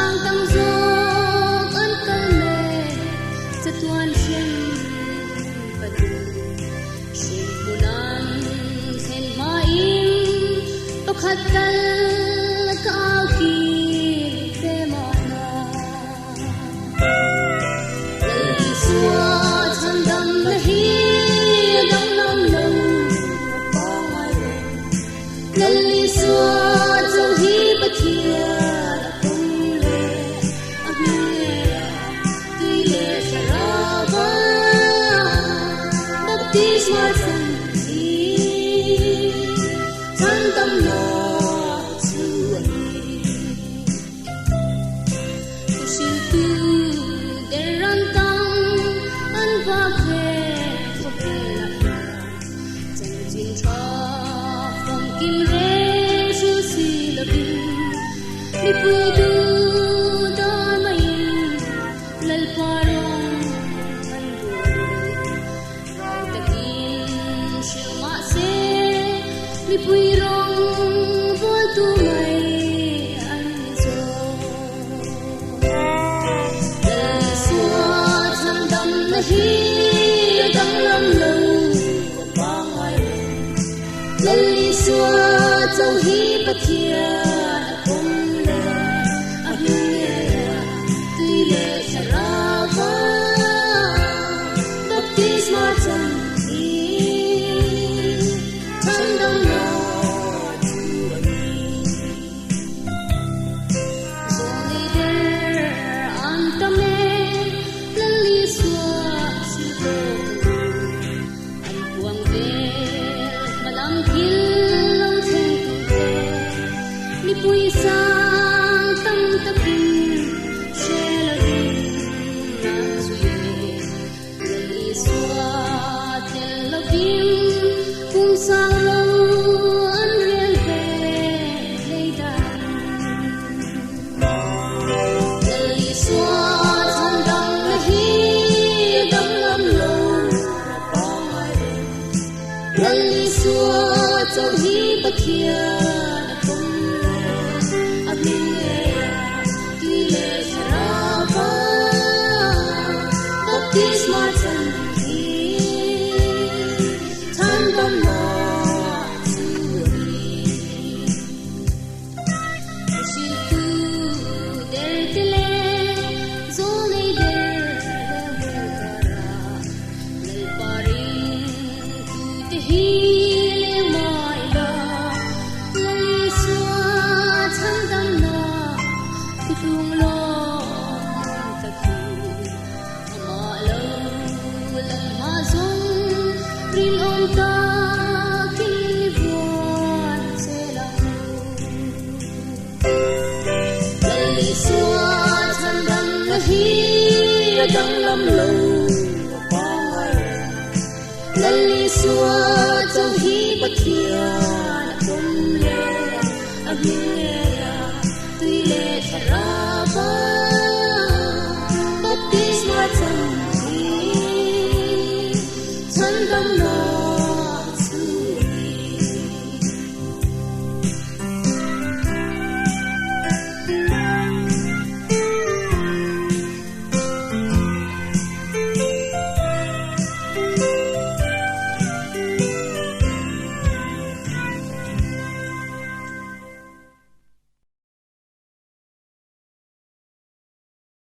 sang tăng dốc ăn cơm mẹ sẽ tuan sen bật xin bulan sen mai tóc hạt cal cao kỳ thế mà na lời xua chân đầm là hi đầm lòng lòng bao ngày lời xua dấu hi bất thiệt smart santi tan tâm lo chuan siêu tu để ran tăng an va về phật la chân chính cha phong kim re su si la bin ni pu du da mai lal parong mi pui rong vol tu mai an zo la xua tham dam na hi dam lam lo pa ngai la li xua châu hi pa thia kom le a hi tui le sarava baptisma chan pui sang tâm tập in che la in na suy li xua tel la bin cùng sang lâu an riêng về lấy đàn li xua tham đam la hi đam lam lâu pa mai li xua châu hi bất thiệt smart santi tan tâm lo chuan siêu tu der tele zo nei der ra lal paring tu te hi le mai la lai xua tham tâm na tu tung lo rin om ta kin vuan se la lai xua tham dam la hi dam lam lo pa ngai lai xua châu hi bất thiệt